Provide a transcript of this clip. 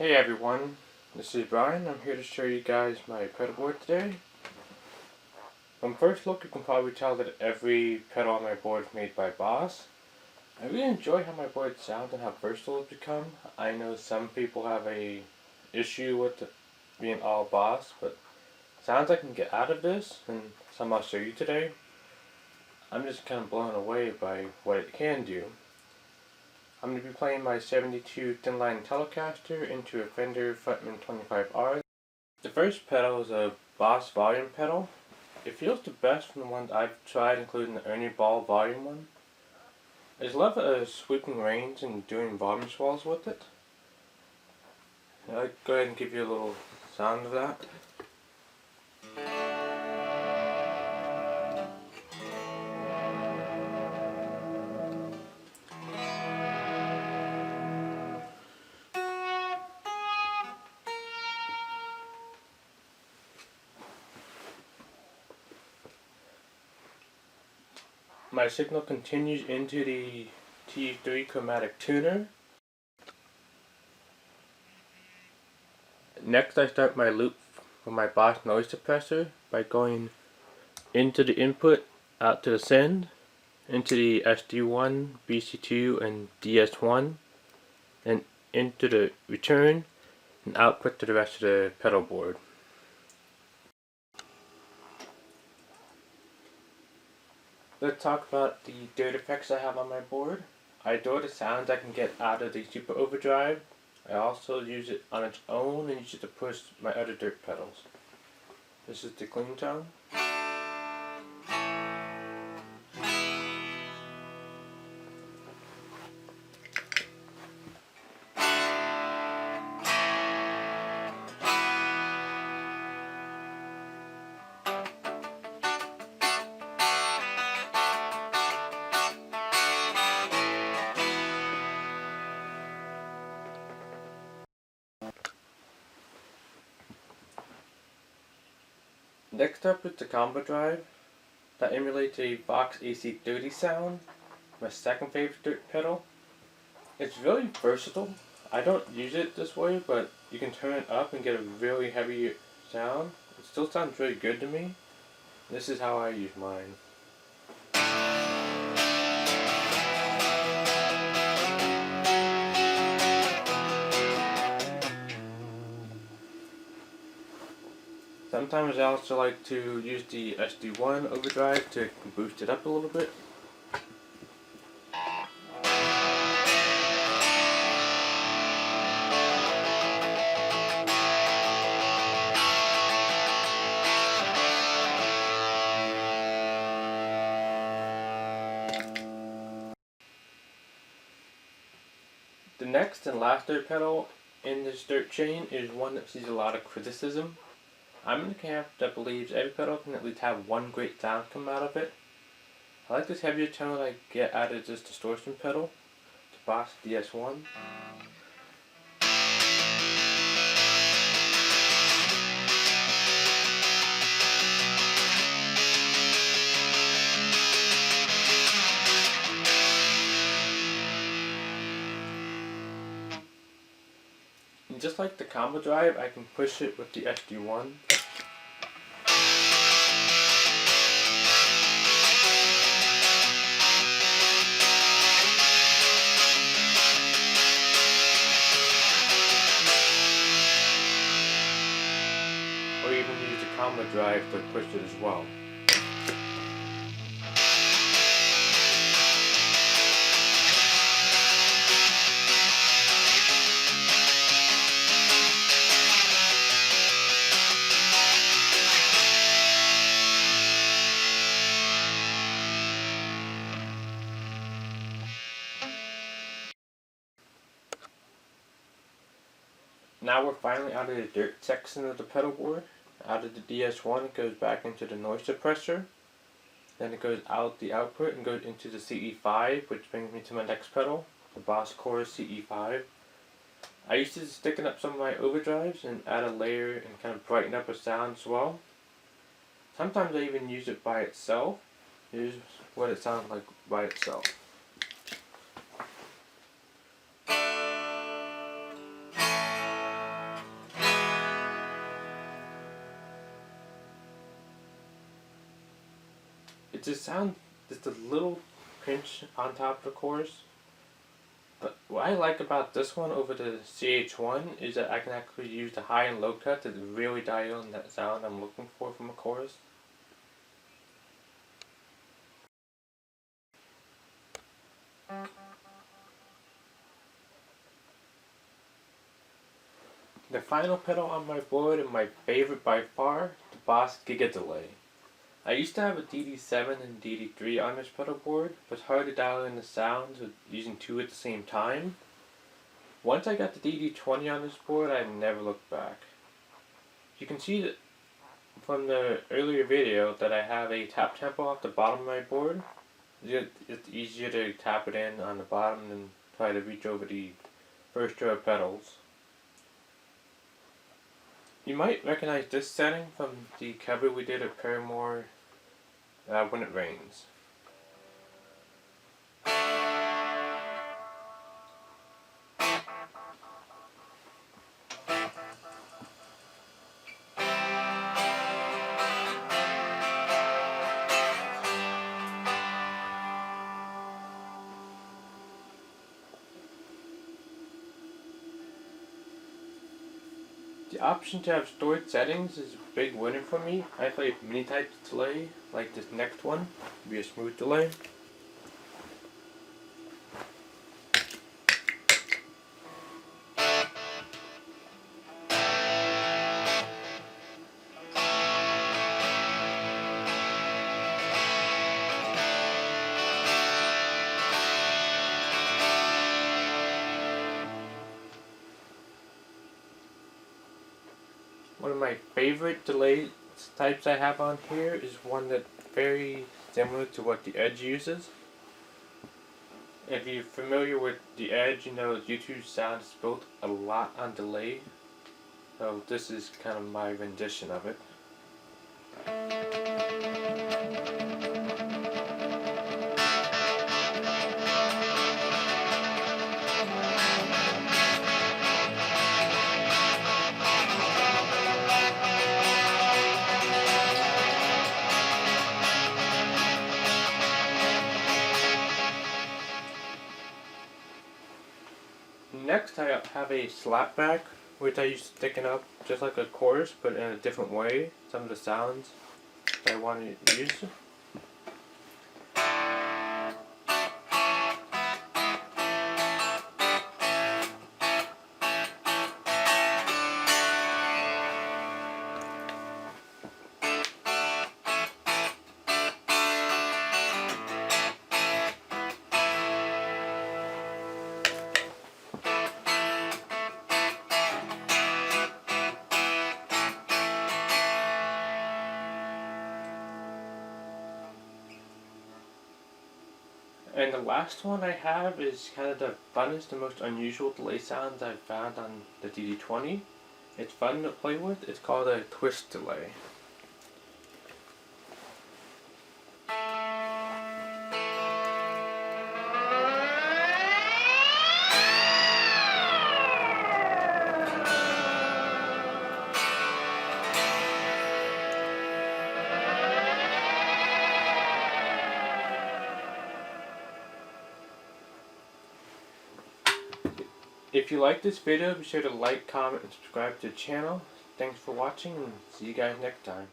Hey everyone, this is Brian. I'm here to show you guys my pedalboard today. From first look, you can probably tell that every pedal on my board is made by Boss. I really enjoy how my board sounds and how versatile it's become. I know some people have a issue with it being all Boss, but sounds I can get out of this, and some I'll show you today. I'm just kind of blown away by what it can do. I'm going to be playing my 72 thin line Telecaster into a Fender Frontman 25R. The first pedal is a Boss volume pedal. It feels the best from the ones I've tried, including the Ernie Ball volume one. I just love sweeping range and doing volume swells with it. I'll go ahead and give you a little sound of that. My signal continues into the T3 chromatic tuner. Next I start my loop for my Boss noise suppressor by going into the input, out to the send, into the SD1, BC2 and DS1, and into the return and output to the rest of the pedal board. Let's talk about the dirt effects I have on my board. I adore the sounds I can get out of the Super Overdrive. I also use it on its own and use it to push my other dirt pedals. This is the clean tone. Next up is the combo drive that emulates a Vox AC30 sound, my second favorite dirt pedal. It's really versatile. I don't use it this way, but you can turn it up and get a really heavy sound. It still sounds really good to me. This is how I use mine. Sometimes I also like to use the SD1 overdrive to boost it up a little bit. The next and last dirt pedal in this dirt chain is one that sees a lot of criticism. I'm in the camp that believes every pedal can at least have one great sound come out of it. I like this heavier tone I get out of this distortion pedal, the Boss DS1. And just like the combo drive, I can push it with the SD1. Or even use the combo drive to push it as well. Now we're finally out of the dirt section of the pedal board. Out of the DS1 it goes back into the noise suppressor. Then it goes out the output and goes into the CE5, which brings me to my next pedal, the Boss Chorus CE5. I used to sticken up some of my overdrives and add a layer and kind of brighten up a sound as well. Sometimes I even use it by itself. Here's what it sounds like by itself. It just sounds just a little pinch on top of the chorus. But what I like about this one over the CH1 is that I can actually use the high and low cut to really dial in that sound I'm looking for from a chorus. The final pedal on my board, and my favorite by far, the Boss Giga Delay. I used to have a DD7 and DD3 on this pedal board, but it's hard to dial in the sounds with using two at the same time. Once I got the DD20 on this board, I never looked back. You can see that from the earlier video that I have a tap tempo off the bottom of my board. It's easier to tap it in on the bottom than try to reach over the first row of pedals. You might recognize this setting from the cover we did of Paramore, When It Rains. The option to have stored settings is a big winner for me. I play many types of delay, like this next one, to be a smooth delay. One of my favorite delay types I have on here is one that's very similar to what the Edge uses. If you're familiar with the Edge, you know YouTube sound is built a lot on delay. So this is kind of my rendition of it. Next, I have a slapback, which I use sticking up just like a chorus, but in a different way. Some of the sounds that I want to use. And the last one I have is kind of the funnest and most unusual delay sounds I've found on the DD20. It's fun to play with. It's called a twist delay. If you like this video, be sure to like, comment, and subscribe to the channel. Thanks for watching, and see you guys next time.